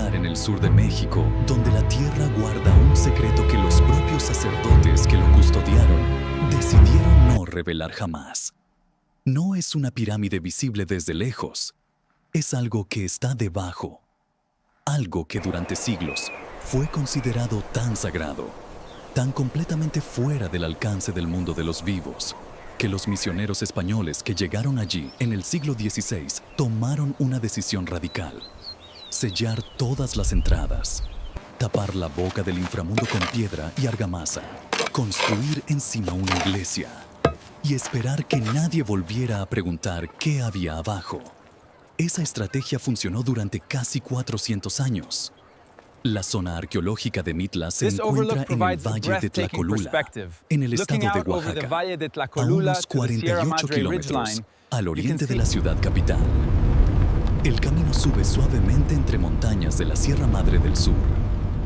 lugar en el sur de México, donde la tierra guarda un secreto que los propios sacerdotes que lo custodiaron decidieron no revelar jamás. No es una pirámide visible desde lejos, es algo que está debajo, algo que durante siglos fue considerado tan sagrado, tan completamente fuera del alcance del mundo de los vivos, que los misioneros españoles que llegaron allí en el siglo XVI tomaron una decisión radical: sellar todas las entradas, tapar la boca del inframundo con piedra y argamasa, construir encima una iglesia y esperar que nadie volviera a preguntar qué había abajo. Esa estrategia funcionó durante casi 400 años. La zona arqueológica de Mitla se encuentra en el Valle de Tlacolula, en el estado de Oaxaca, a unos 48 kilómetros al oriente de la ciudad capital. El camino sube suavemente entre montañas de la Sierra Madre del Sur,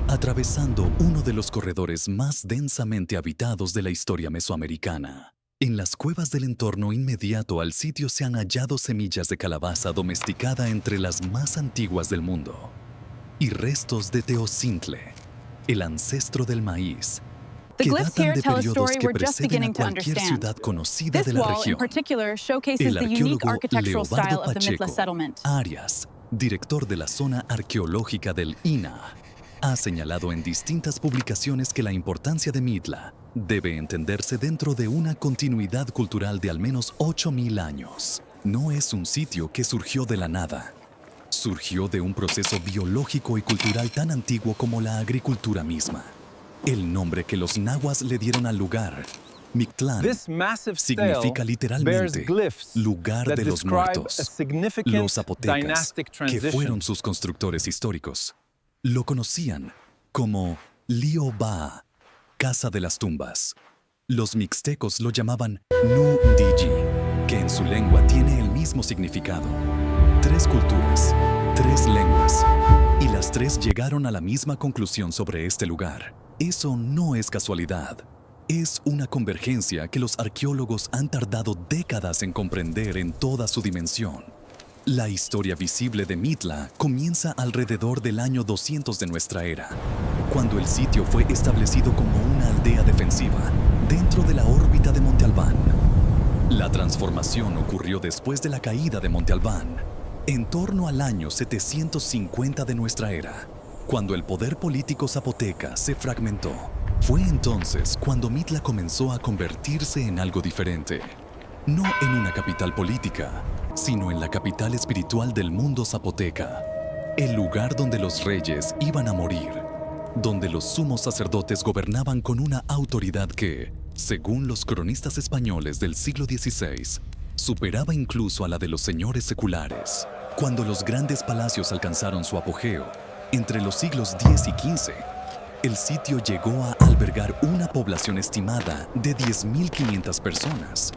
atravesando uno de los corredores más densamente habitados de la historia mesoamericana. En las cuevas del entorno inmediato al sitio se han hallado semillas de calabaza domesticada entre las más antiguas del mundo y restos de Teocintle, el ancestro del maíz, que datan de periodos que preceden a cualquier ciudad conocida de la región. El arqueólogo Leobardo Pacheco Arias, director de la zona arqueológica del INAH, ha señalado en distintas publicaciones que la importancia de Mitla debe entenderse dentro de una continuidad cultural de al menos 8.000 años. No es un sitio que surgió de la nada. Surgió de un proceso biológico y cultural tan antiguo como la agricultura misma. El nombre que los nahuas le dieron al lugar, Mictlán, significa literalmente lugar de los muertos. Los zapotecas, que fueron sus constructores históricos, lo conocían como Liobá, casa de las tumbas. Los mixtecos lo llamaban Nu-Diji, que en su lengua tiene el mismo significado. 3 culturas, 3 lenguas, y las 3 llegaron a la misma conclusión sobre este lugar. Eso no es casualidad. Es una convergencia que los arqueólogos han tardado décadas en comprender en toda su dimensión. La historia visible de Mitla comienza alrededor del año 200 de nuestra era, cuando el sitio fue establecido como una aldea defensiva dentro de la órbita de Monte Albán. La transformación ocurrió después de la caída de Monte Albán, en torno al año 750 de nuestra era, cuando el poder político zapoteca se fragmentó. Fue entonces cuando Mitla comenzó a convertirse en algo diferente. No en una capital política, sino en la capital espiritual del mundo zapoteca, el lugar donde los reyes iban a morir, donde los sumos sacerdotes gobernaban con una autoridad que, según los cronistas españoles del siglo XVI, superaba incluso a la de los señores seculares. Cuando los grandes palacios alcanzaron su apogeo, entre los siglos X y XV, el sitio llegó a albergar una población estimada de 10.500 personas,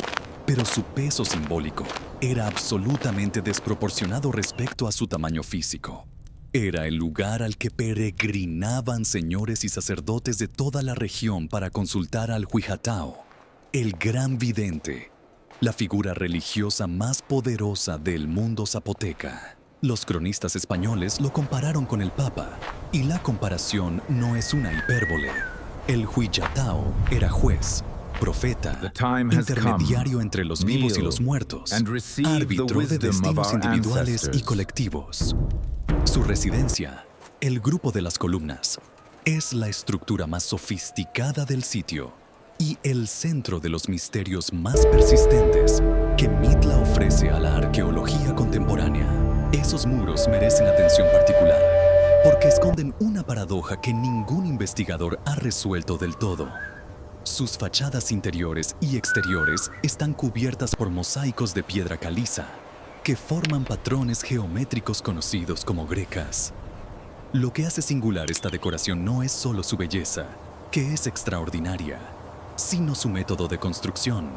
pero su peso simbólico era absolutamente desproporcionado respecto a su tamaño físico. Era el lugar al que peregrinaban señores y sacerdotes de toda la región para consultar al Huihatao, el gran vidente, la figura religiosa más poderosa del mundo zapoteca. Los cronistas españoles lo compararon con el Papa, y la comparación no es una hipérbole. El Huihatao era juez, profeta, intermediario entre los vivos y los muertos, árbitro de destinos individuales y colectivos. Su residencia, el Grupo de las Columnas, es la estructura más sofisticada del sitio y el centro de los misterios más persistentes que Mitla ofrece a la arqueología contemporánea. Esos muros merecen atención particular porque esconden una paradoja que ningún investigador ha resuelto del todo. Sus fachadas interiores y exteriores están cubiertas por mosaicos de piedra caliza que forman patrones geométricos conocidos como grecas. Lo que hace singular esta decoración no es solo su belleza, que es extraordinaria, sino su método de construcción.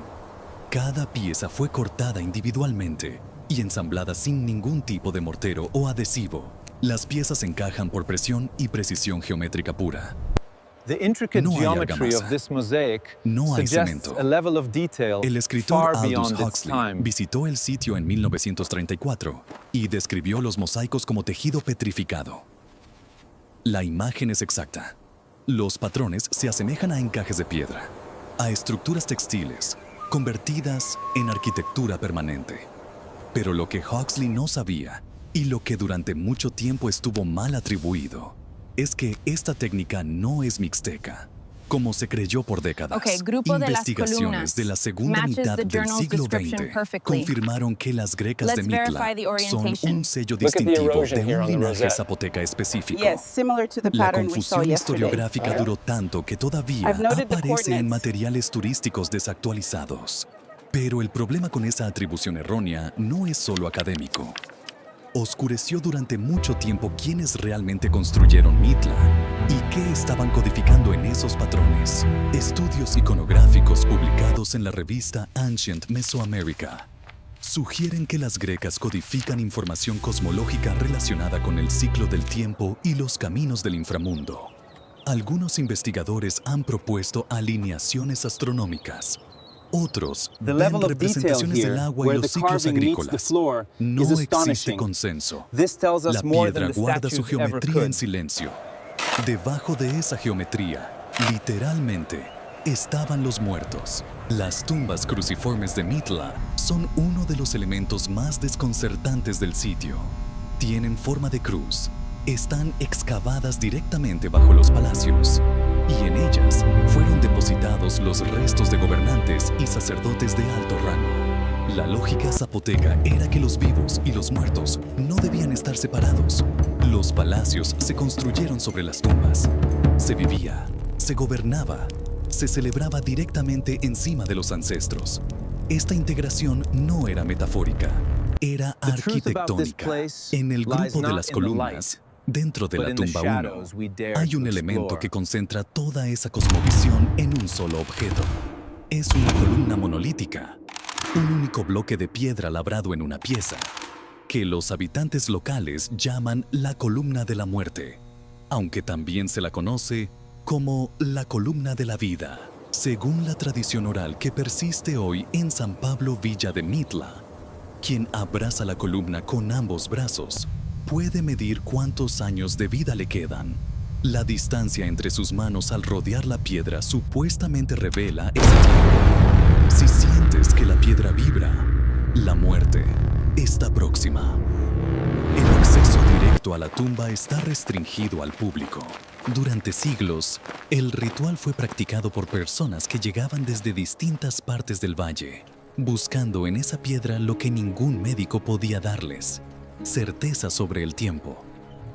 Cada pieza fue cortada individualmente y ensamblada sin ningún tipo de mortero o adhesivo. Las piezas encajan por presión y precisión geométrica pura. No hay argamasa, no hay cemento. El escritor Aldous Huxley visitó el sitio en 1934 y describió los mosaicos como tejido petrificado. La imagen es exacta. Los patrones se asemejan a encajes de piedra, a estructuras textiles, convertidas en arquitectura permanente. Pero lo que Huxley no sabía, y lo que durante mucho tiempo estuvo mal atribuido, es que esta técnica no es mixteca, como se creyó por décadas. Grupo de las Investigaciones columnas de la segunda matches mitad the del journal's siglo description XX perfectly. confirmaron que las grecas Let's de Mitla verify the son orientation. un sello Look at the distintivo erosion de here un on the linaje rosette. zapoteca específico. Yes, similar to the La pattern we saw confusión yesterday. historiográfica duró tanto que todavía I've noted the aparece en coordinates. materiales turísticos desactualizados. Pero el problema con esa atribución errónea no es solo académico. Oscureció durante mucho tiempo quiénes realmente construyeron Mitla y qué estaban codificando en esos patrones. Estudios iconográficos publicados en la revista Ancient Mesoamerica sugieren que las grecas codifican información cosmológica relacionada con el ciclo del tiempo y los caminos del inframundo. Algunos investigadores han propuesto alineaciones astronómicas. Otros The ven level of detail representaciones here, del agua y where los the ciclos carving meets the agrícolas. floor, No is existe astonishing. consenso. This tells us La more piedra than the guarda su statues ever geometría en could. silencio. Debajo de esa geometría, literalmente, estaban los muertos. Las tumbas cruciformes de Mitla son uno de los elementos más desconcertantes del sitio. Tienen forma de cruz, están excavadas directamente bajo los palacios, y en ellas fueron depositados los restos de gobernantes y sacerdotes de alto rango. La lógica zapoteca era que los vivos y los muertos no debían estar separados. Los palacios se construyeron sobre las tumbas. Se vivía, se gobernaba, se celebraba directamente encima de los ancestros. Esta integración no era metafórica, era The truth about this arquitectónica. place En el lies grupo de not las in the light, columnas, dentro de but la in the tumba 1, shadows we dare hay to un elemento explore. que concentra toda esa cosmovisión en un solo objeto. Es una columna monolítica, un único bloque de piedra labrado en una pieza, que los habitantes locales llaman la columna de la muerte, aunque también se la conoce como la columna de la vida. Según la tradición oral que persiste hoy en San Pablo Villa de Mitla, quien abraza la columna con ambos brazos puede medir cuántos años de vida le quedan. La distancia entre sus manos al rodear la piedra supuestamente revela ese tiempo. Si sientes que la piedra vibra, la muerte está próxima. El acceso directo a la tumba está restringido al público. Durante siglos, el ritual fue practicado por personas que llegaban desde distintas partes del valle, buscando en esa piedra lo que ningún médico podía darles: certeza sobre el tiempo.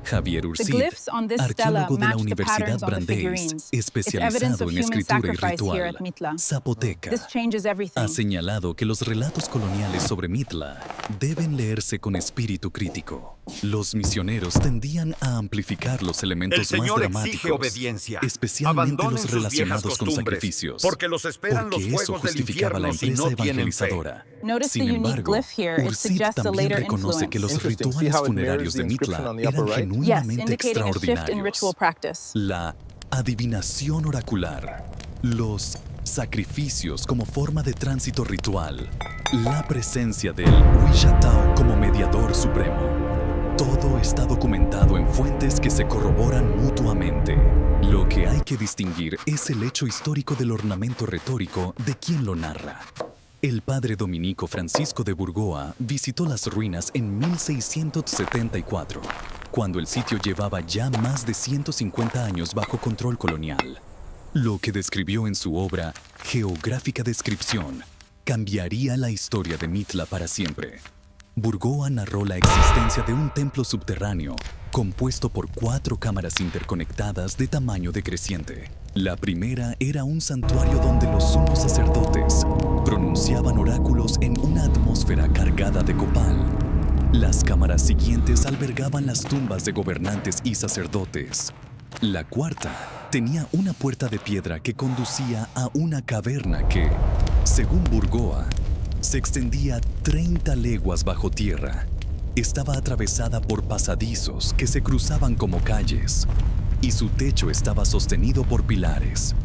Javier Ursid, glyphs on this stela arqueólogo de la match the Universidad patterns on the Brandeis, figurines. It's evidence especializado of en human escritura y sacrifice here ritual at Mitla. zapoteca, This changes everything. ha señalado que los relatos coloniales sobre Mitla deben leerse con espíritu crítico. Los misioneros tendían a amplificar los El elementos más Señor dramáticos, exige obediencia. especialmente Abandonen los sus relacionados viejas con costumbres, sacrificios, porque los esperan porque los eso fuegos del justificaba la infierno si empresa no tienen fe. evangelizadora. Notice Sin the unique embargo, glyph here. It Ursid suggests a también later reconoce que los influence. Interesting. See rituales how it mirrors funerarios the de inscription Mitla on the eran upper right? Yes, genuinamente indicating a shift in extraordinarios. ritual practice. La adivinación oracular, los sacrificios como forma de tránsito ritual, la presencia del Huillatao como mediador supremo. Todo está documentado en fuentes que se corroboran mutuamente. Lo que hay que distinguir es el hecho histórico del ornamento retórico de quien lo narra. El padre dominico Francisco de Burgoa visitó las ruinas en 1674, cuando el sitio llevaba ya más de 150 años bajo control colonial. Lo que describió en su obra Geográfica Descripción cambiaría la historia de Mitla para siempre. Burgoa narró la existencia de un templo subterráneo compuesto por 4 cámaras interconectadas de tamaño decreciente. La primera era un santuario donde los sumos sacerdotes pronunciaban oráculos en una atmósfera cargada de copal. Las cámaras siguientes albergaban las tumbas de gobernantes y sacerdotes. La cuarta tenía una puerta de piedra que conducía a una caverna que, según Burgoa, se extendía 30 leguas bajo tierra. Estaba atravesada por pasadizos que se cruzaban como calles, y su techo estaba sostenido por pilares.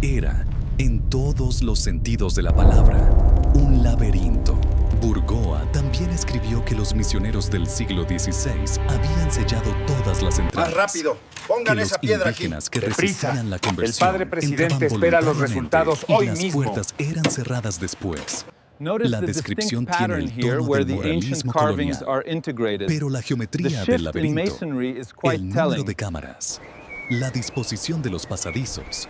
Era, en todos los sentidos de la palabra, un laberinto. Burgoa también escribió que los misioneros del siglo XVI habían sellado todas las entradas. ¡Más rápido! Pongan que esa los piedra aquí. indígenas que Deprisa. resistían la El conversión padre presidente entraban espera los voluntariamente resultados y hoy las mismo. puertas eran cerradas después. Notice La the descripción distinct tiene pattern el here tono where del the ancient moralismo carvings colonial, are integrated. pero la The geometría del shift in laberinto, masonry is quite el número telling. de cámaras, la disposición de los pasadizos,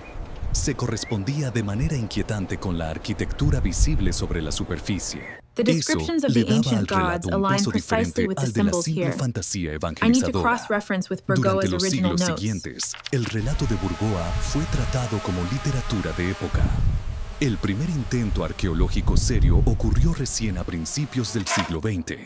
se correspondía de manera inquietante con la arquitectura visible sobre la superficie. The descriptions of le the daba ancient al relato gods un align peso precisely diferente with the al de la symbols simple here. fantasía I need to evangelizadora. cross-reference with Durante Burgoa's los original siglos notes. siguientes, el relato de Burgoa fue tratado como literatura de época. El primer intento arqueológico serio ocurrió recién a principios del siglo XX,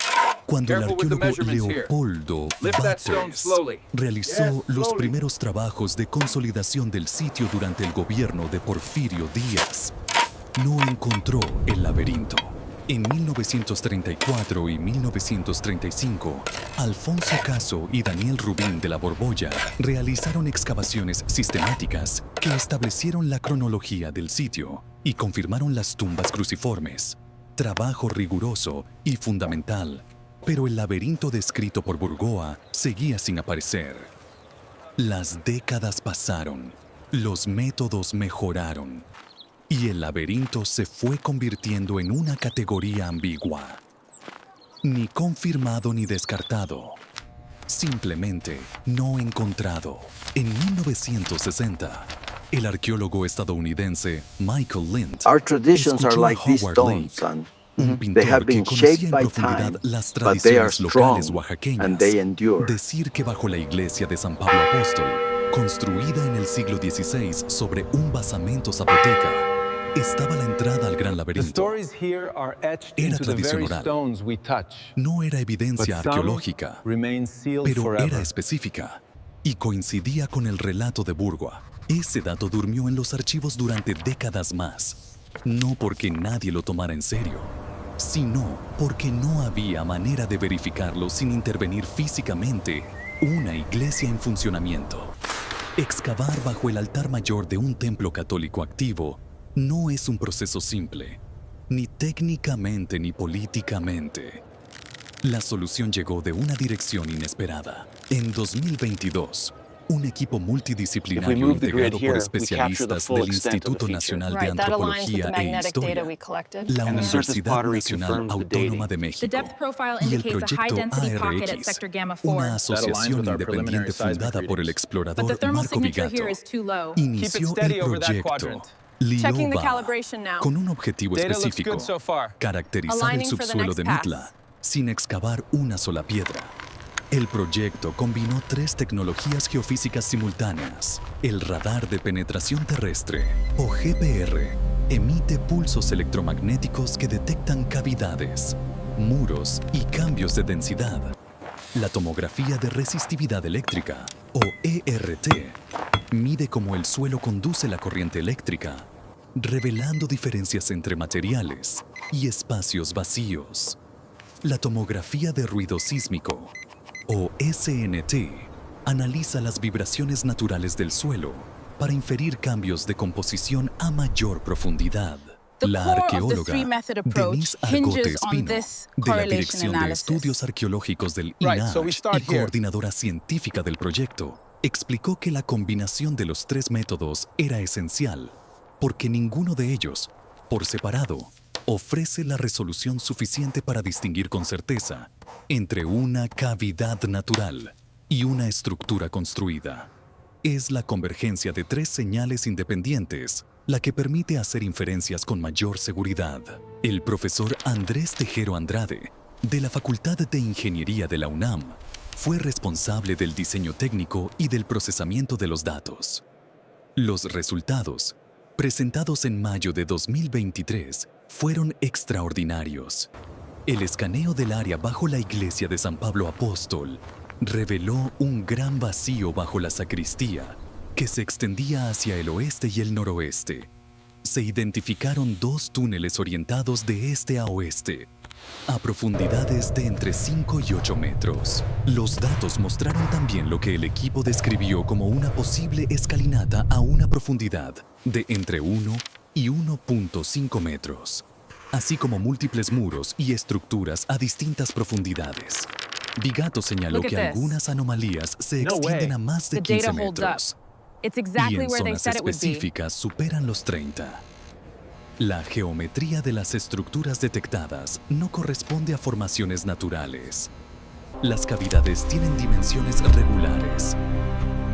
cuando el Careful with the arqueólogo measurements here. Leopoldo Lift that stone Batres slowly. realizó Yes, los slowly. primeros trabajos de consolidación del sitio durante el gobierno de Porfirio Díaz. No encontró el laberinto. En 1934 y 1935, Alfonso Caso y Daniel Rubín de la Borbolla realizaron excavaciones sistemáticas que establecieron la cronología del sitio y confirmaron las tumbas cruciformes. Trabajo riguroso y fundamental, pero el laberinto descrito por Burgoa seguía sin aparecer. Las décadas pasaron, los métodos mejoraron, y el laberinto se fue convirtiendo en una categoría ambigua. Ni confirmado ni descartado. Simplemente no encontrado. En 1960, el arqueólogo estadounidense Michael Lind Our traditions escuchó are a like these Howard stones, Lake, son. un They pintor have que been conocía shaped en by profundidad time, las but they are tradiciones locales strong oaxaqueñas, and they endure. decir que bajo la iglesia de San Pablo Apóstol, construida en el siglo XVI sobre un basamento zapoteca, estaba la entrada al gran The laberinto. stories here are etched Era into the tradición very oral. stones we touch. No era But evidencia some arqueológica, remain sealed pero forever. era específica y coincidía con el relato de Burgoa. Ese dato durmió en los archivos durante décadas más, no porque nadie lo tomara en serio, sino porque no había manera de verificarlo sin intervenir físicamente una iglesia en funcionamiento. Excavar bajo el altar mayor de un templo católico activo no es un proceso simple, ni técnicamente ni políticamente. La solución llegó de una dirección inesperada. En 2022, un equipo multidisciplinario move the grid integrado here, por we capture the especialistas full del extent of the Instituto feature. Nacional de Right, that aligns with Antropología the e magnetic data Historia, we collected. la And the surface Universidad pottery Nacional confirms the Autónoma dating. de The México depth profile y el indicates a proyecto high-density pocket at ARX, sector gamma 4. una asociación with our independiente preliminary seismic fundada por el readings. But the explorador thermal Marco signature Vigato, here is too low. inició steady el over that proyecto quadrant. Checking the LIOBA calibration now. con un objetivo Data looks específico, good so far. caracterizar el Aligning for the subsuelo next de pass. Mitla sin excavar una sola piedra. El proyecto combinó 3 tecnologías geofísicas simultáneas. El radar de penetración terrestre, o GPR, emite pulsos electromagnéticos que detectan cavidades, muros y cambios de densidad. La tomografía de resistividad eléctrica, o ERT, mide cómo el suelo conduce la corriente eléctrica, revelando diferencias entre materiales y espacios vacíos. La tomografía de ruido sísmico, o SNT, analiza las vibraciones naturales del suelo para inferir cambios de composición a mayor profundidad. The La core of the arqueóloga three-method approach Denise Argote hinges on Espino, this de la correlation Dirección de analysis. Estudios Arqueológicos del Right, INAH so we start y here. coordinadora científica del proyecto, explicó que la combinación de los 3 métodos era esencial, porque ninguno de ellos, por separado, ofrece la resolución suficiente para distinguir con certeza entre una cavidad natural y una estructura construida. Es la convergencia de 3 señales independientes la que permite hacer inferencias con mayor seguridad. El profesor Andrés Tejero Andrade, de la Facultad de Ingeniería de la UNAM, fue responsable del diseño técnico y del procesamiento de los datos. Los resultados, presentados en mayo de 2023, fueron extraordinarios. El escaneo del área bajo la iglesia de San Pablo Apóstol reveló un gran vacío bajo la sacristía que se extendía hacia el oeste y el noroeste. Se identificaron 2 túneles orientados de este a oeste, a profundidades de entre 5 y 8 metros. Los datos mostraron también lo que el equipo describió como una posible escalinata a una profundidad de entre 1 y 1.5 metros, así como múltiples muros y estructuras a distintas profundidades. Vigato señaló Look at que this. algunas anomalías se No extienden way. a más de The 15 data holds up. metros It's y exactly en where they zonas said it would be. específicas superan los 30. La geometría de las estructuras detectadas no corresponde a formaciones naturales. Las cavidades tienen dimensiones regulares.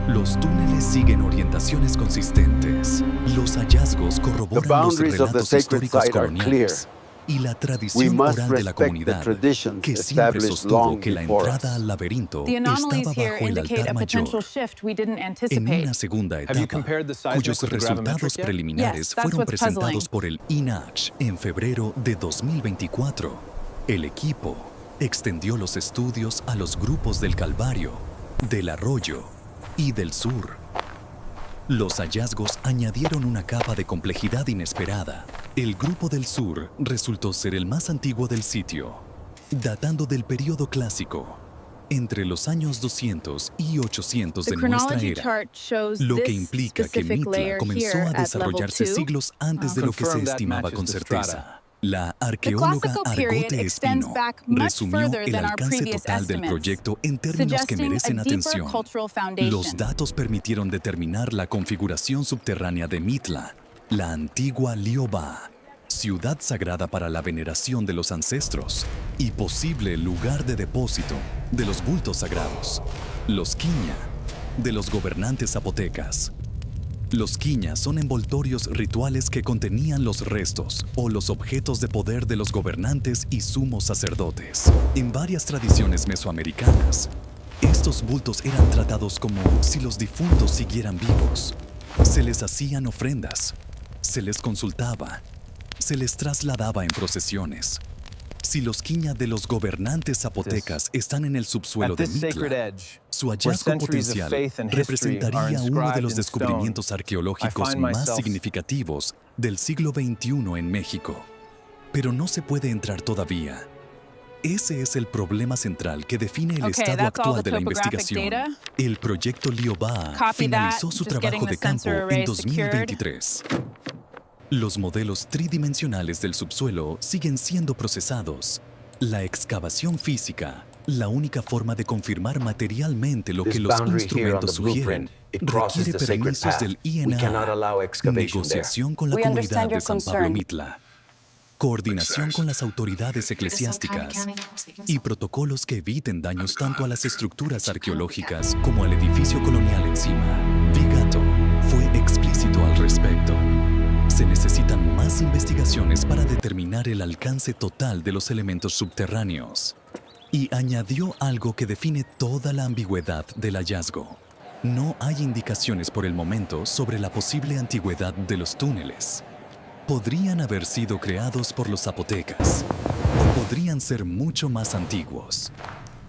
Los túneles siguen orientaciones consistentes. Los hallazgos corroboran los boundaries of the relatos sacred históricos site are coloniales y la We tradición must oral de la respect the comunidad, traditions que siempre established sostuvo long que la before entrada us. al laberinto The anomalies estaba here bajo el indicate altar a potential mayor. shift we didn't En anticipate. una segunda Have you etapa, compared the seismic cuyos with the resultados gravimetric yet? preliminares Yes, that's fueron what's presentados puzzling. por el INACH en febrero de 2024, el equipo extendió los estudios a los grupos del Calvario, del Arroyo y del Sur. Los hallazgos añadieron una capa de complejidad inesperada. El grupo del Sur resultó ser el más antiguo del sitio, datando del período clásico, entre los años 200 y 800 The de nuestra chronology era, chart shows lo que this implica que specific Mitla layer comenzó here a at level desarrollarse 2. siglos antes de lo que se Confirm that estimaba matches con the certeza. strata. La The arqueóloga classical period Argote extends Espino back much resumió further el than our alcance previous total del estimates, proyecto en términos que suggesting merecen a deeper atención. cultural Los foundation. datos permitieron determinar la configuración subterránea de Mitla, la antigua Liobá, ciudad sagrada para la veneración de los ancestros y posible lugar de depósito de los bultos sagrados, los quiña, de los gobernantes zapotecas. Los quiñas son envoltorios rituales que contenían los restos o los objetos de poder de los gobernantes y sumos sacerdotes. En varias tradiciones mesoamericanas, estos bultos eran tratados como si los difuntos siguieran vivos. Se les hacían ofrendas, se les consultaba, se les trasladaba en procesiones. Si los quiña de los gobernantes zapotecas están en el subsuelo At de this sacred Mitla, edge, su where hallazgo centuries of potencial faith and history are representaría uno de inscribed los in descubrimientos stone, arqueológicos I find más myself- significativos del siglo XXI en México. Pero no se puede entrar todavía. Ese es el problema central que define el Okay, estado that's all actual the de la topographic investigación. data. El proyecto Liobá Copy finalizó that, su just trabajo getting de the campo sensor en array 2023. Los modelos tridimensionales del subsuelo siguen siendo procesados. La excavación física, la única forma de confirmar materialmente lo que This los boundary here on instrumentos the sugieren, blueprint, it crosses requiere the sacred permisos path. del We cannot allow INAH, excavation there. negociación con la We comunidad understand de your San Pablo concern. Mitla, coordinación con las autoridades eclesiásticas y protocolos que eviten daños tanto a las estructuras arqueológicas como al edificio colonial encima. Vigato fue explícito al respecto. Se necesitan más investigaciones para determinar el alcance total de los elementos subterráneos. Y añadió algo que define toda la ambigüedad del hallazgo. No hay indicaciones por el momento sobre la posible antigüedad de los túneles. Podrían haber sido creados por los zapotecas o podrían ser mucho más antiguos.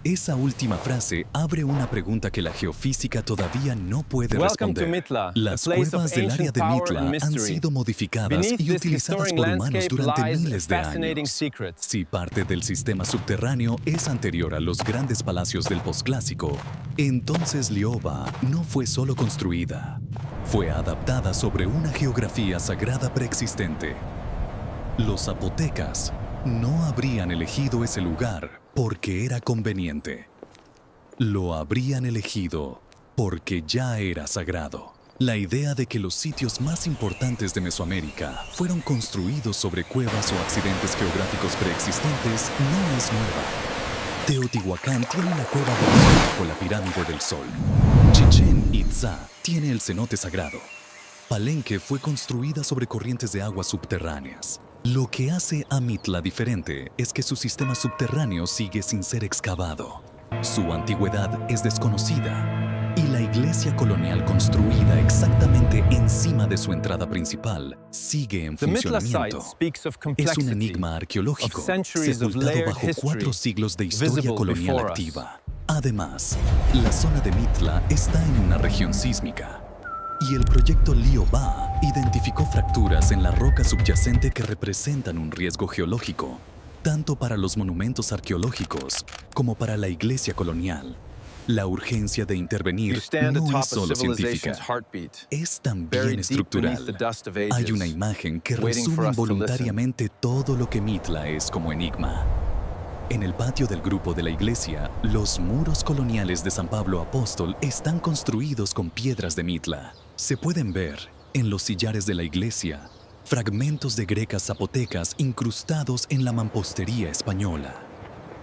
Esa última frase abre una pregunta que la geofísica todavía no puede Welcome to responder. Mitla, Las a place of cuevas del área ancient de power Mitla and han mystery. sido modificadas Beneath y this utilizadas historic por humanos landscape durante lies miles de fascinating años. secrets. Si parte del sistema subterráneo es anterior a los grandes palacios del posclásico, entonces Liobá no fue solo construida, fue adaptada sobre una geografía sagrada preexistente. Los zapotecas no habrían elegido ese lugar porque era conveniente. Lo habrían elegido porque ya era sagrado. La idea de que los sitios más importantes de Mesoamérica fueron construidos sobre cuevas o accidentes geográficos preexistentes no es nueva. Teotihuacán tiene la cueva del Sol bajo la pirámide del Sol. Chichén Itzá tiene el cenote sagrado. Palenque fue construida sobre corrientes de aguas subterráneas. Lo que hace a Mitla diferente es que su sistema subterráneo sigue sin ser excavado. Su antigüedad es desconocida y la iglesia colonial construida exactamente encima de su entrada principal sigue en The Mitla site funcionamiento. speaks of Es complexity, un enigma arqueológico, of centuries of sepultado layered bajo 4 history, siglos de historia visible colonial before us. activa. Además, la zona de Mitla está en una región sísmica. Y el proyecto Liobá identificó fracturas en la roca subyacente que representan un riesgo geológico, tanto para los monumentos arqueológicos como para la iglesia colonial. La urgencia de You intervenir stand no atop es solo of civilization's científica, heartbeat, es también buried deep estructural. beneath the dust of ages, Hay una imagen que waiting for resume us to listen. involuntariamente todo lo que Mitla es como enigma. En el patio del grupo de la iglesia, los muros coloniales de San Pablo Apóstol están construidos con piedras de Mitla. Se pueden ver, en los sillares de la iglesia, fragmentos de grecas zapotecas incrustados en la mampostería española.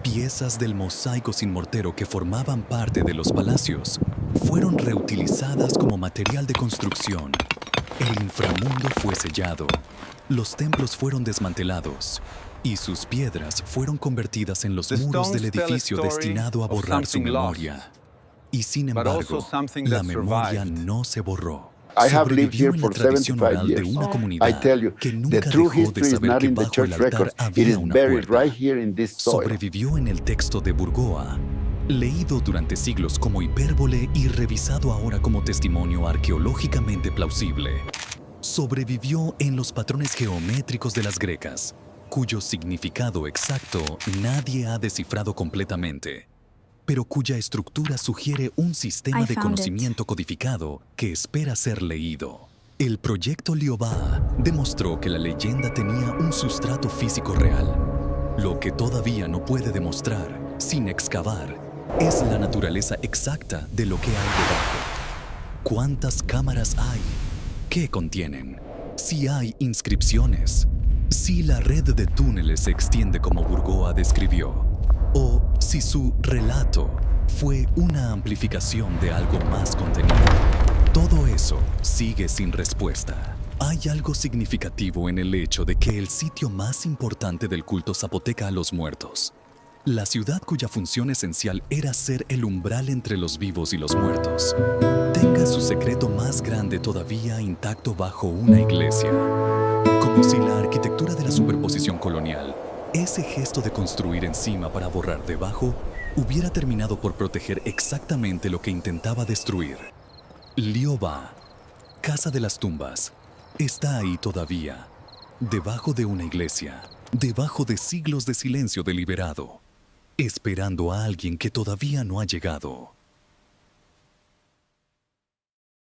Piezas del mosaico sin mortero que formaban parte de los palacios fueron reutilizadas como material de construcción. El inframundo fue sellado, los templos fueron desmantelados y sus piedras fueron convertidas en los The muros del stones tell a edificio story destinado a of borrar su something lost, memoria. Y sin but embargo, also something la that memoria survived. no se borró. I have lived Sobrevivió here en la for tradición 75 oral de years. una I comunidad tell you, que the nunca true dejó de history is saber not que in the bajo el church altar records. It había is una buried puerta. right here in this soil. Sobrevivió en el texto de Burgoa, leído durante siglos como hipérbole y revisado ahora como testimonio arqueológicamente plausible. Sobrevivió en los patrones geométricos de las grecas, cuyo significado exacto nadie ha descifrado completamente, pero cuya estructura sugiere un sistema I de found conocimiento codificado que espera ser leído. El proyecto Liobá demostró que la leyenda tenía un sustrato físico real. Lo que todavía no puede demostrar, sin excavar, es la naturaleza exacta de lo que hay debajo. ¿Cuántas cámaras hay? ¿Qué contienen? Si hay inscripciones. Si la red de túneles se extiende como Burgoa describió. O si su relato fue una amplificación de algo más contenido. Todo eso sigue sin respuesta. Hay algo significativo en el hecho de que el sitio más importante del culto zapoteca a los muertos, la ciudad cuya función esencial era ser el umbral entre los vivos y los muertos, tenga su secreto más grande todavía intacto bajo una iglesia. Como si la arquitectura de la superposición colonial, ese gesto de construir encima para borrar debajo, hubiera terminado por proteger exactamente lo que intentaba destruir. Liobá, Casa de las Tumbas, está ahí todavía, debajo de una iglesia, debajo de siglos de silencio deliberado, esperando a alguien que todavía no ha llegado.